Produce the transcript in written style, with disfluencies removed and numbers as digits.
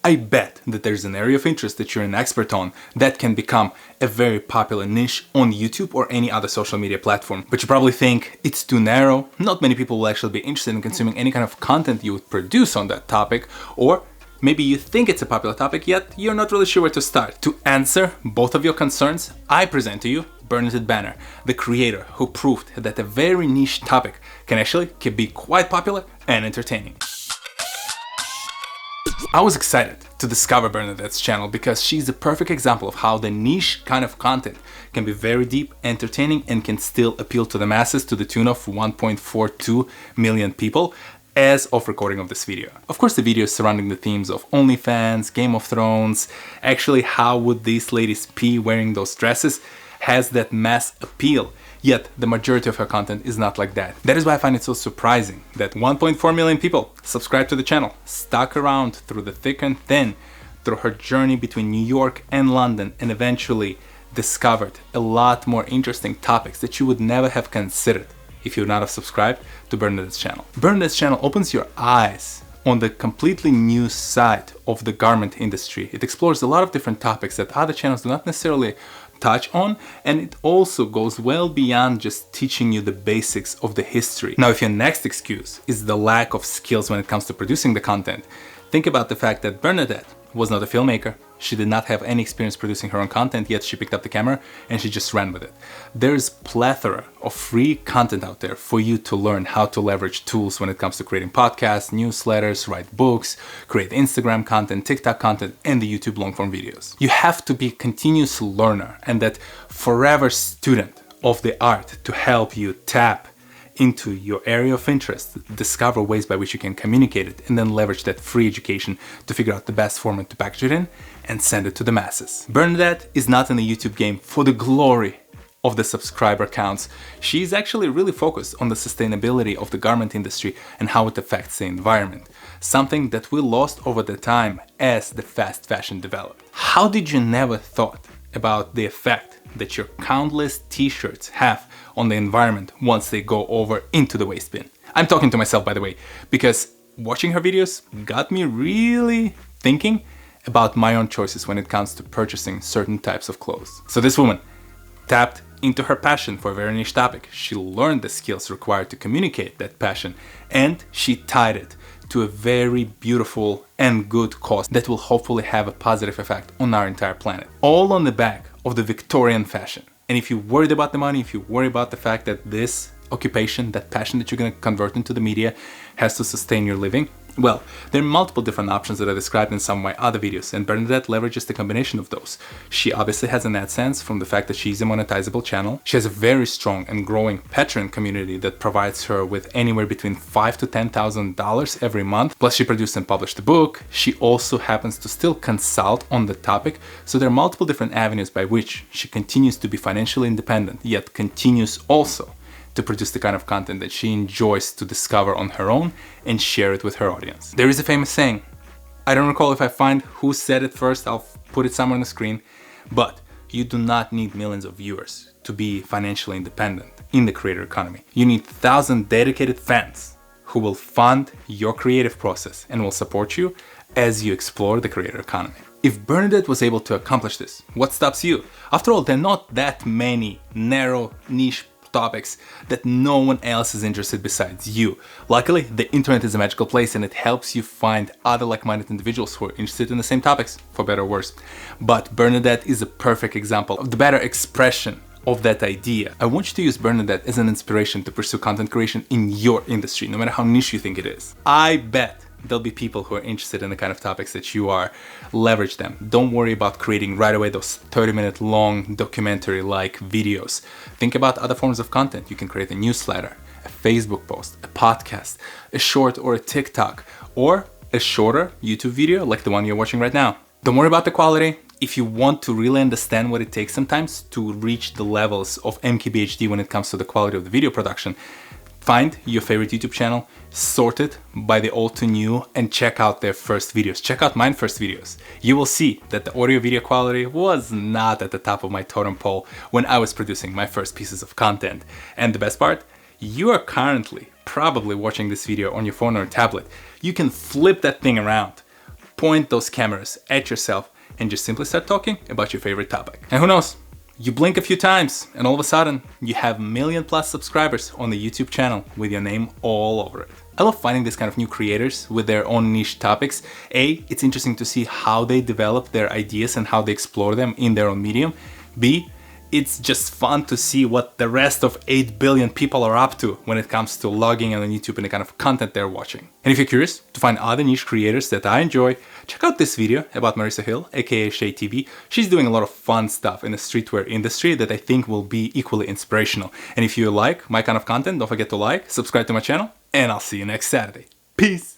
I bet that there's an area of interest that you're an expert on that can become a very popular niche on YouTube or any other social media platform. But you probably think it's too narrow, not many people will actually be interested in consuming any kind of content you would produce on that topic, or maybe you think it's a popular topic, yet you're not really sure where to start. To answer both of your concerns, I present to you Bernadette Banner, the creator who proved that a very niche topic can be quite popular and entertaining. I was excited to discover Bernadette's channel because she's a perfect example of how the niche kind of content can be very deep, entertaining, and can still appeal to the masses to the tune of 1.42 million people as of recording of this video. Of course, the videos surrounding the themes of OnlyFans, Game of Thrones, actually how would these ladies pee wearing those dresses, has that mass appeal. Yet, the majority of her content is not like that. That is why I find it so surprising that 1.4 million people subscribed to the channel, stuck around through the thick and thin, through her journey between New York and London, and eventually discovered a lot more interesting topics that you would never have considered if you would not have subscribed to Bernadette's channel. Bernadette's channel opens your eyes on the completely new side of the garment industry. It explores a lot of different topics that other channels do not necessarily touch on, and it also goes well beyond just teaching you the basics of the history. Now, if your next excuse is the lack of skills when it comes to producing the content, think about the fact that Bernadette was not a filmmaker. She did not have any experience producing her own content, yet she picked up the camera and she just ran with it. There's plethora of free content out there for you to learn how to leverage tools when it comes to creating podcasts, newsletters, write books, create Instagram content, TikTok content, and the YouTube long form videos. You have to be a continuous learner and that forever student of the art to help you tap into your area of interest, discover ways by which you can communicate it, and then leverage that free education to figure out the best format to package it in and send it to the masses. Bernadette is not in the YouTube game for the glory of the subscriber counts. She's actually really focused on the sustainability of the garment industry and how it affects the environment, something that we lost over the time as the fast fashion developed. How did you never thought about the effect that your countless t-shirts have on the environment once they go over into the waste bin? I'm talking to myself, by the way, because watching her videos got me really thinking about my own choices when it comes to purchasing certain types of clothes. So this woman tapped into her passion for a very niche topic. She learned the skills required to communicate that passion, and she tied it to a very beautiful and good cause that will hopefully have a positive effect on our entire planet. All on the back of the Victorian fashion. And if you're worried about the money, if you worry about the fact that this occupation, that passion that you're going to convert into the media has to sustain your living, well, there are multiple different options that are described in some of my other videos, and Bernadette leverages the combination of those. She obviously has an AdSense from the fact that she's a monetizable channel. She has a very strong and growing Patreon community that provides her with anywhere between $5,000 to $10,000 every month. Plus, she produced and published a book. She also happens to still consult on the topic, so there are multiple different avenues by which she continues to be financially independent, yet continues also to produce the kind of content that she enjoys to discover on her own and share it with her audience. There is a famous saying, I don't recall if I find who said it first, I'll put it somewhere on the screen, but you do not need millions of viewers to be financially independent in the creator economy. You need 1,000 dedicated fans who will fund your creative process and will support you as you explore the creator economy. If Bernadette was able to accomplish this, what stops you? After all, there are not that many narrow niche topics that no one else is interested besides you. Luckily, the internet is a magical place and it helps you find other like-minded individuals who are interested in the same topics, for better or worse. But Bernadette is a perfect example of the better expression of that idea. I want you to use Bernadette as an inspiration to pursue content creation in your industry, no matter how niche you think it is. I bet there'll be people who are interested in the kind of topics that you are. Leverage them. Don't worry about creating right away those 30-minute long documentary-like videos. Think about other forms of content. You can create a newsletter, a Facebook post, a podcast, a short or a TikTok, or a shorter YouTube video like the one you're watching right now. Don't worry about the quality. If you want to really understand what it takes sometimes to reach the levels of MKBHD when it comes to the quality of the video production, find your favorite YouTube channel, sort it by the old to new, and check out their first videos. Check out mine first videos. You will see that the audio video quality was not at the top of my totem pole when I was producing my first pieces of content. And the best part, you are currently probably watching this video on your phone or tablet. You can flip that thing around, point those cameras at yourself and just simply start talking about your favorite topic. And who knows? You blink a few times and all of a sudden you have 1 million+ subscribers on the YouTube channel with your name all over it. I love finding these kind of new creators with their own niche topics. A, it's interesting to see how they develop their ideas and how they explore them in their own medium. B, it's just fun to see what the rest of 8 billion people are up to when it comes to logging on YouTube and the kind of content they're watching. And if you're curious to find other niche creators that I enjoy, check out this video about Marissa Hill, aka Shay TV. She's doing a lot of fun stuff in the streetwear industry that I think will be equally inspirational. And if you like my kind of content, don't forget to like, subscribe to my channel, and I'll see you next Saturday. Peace!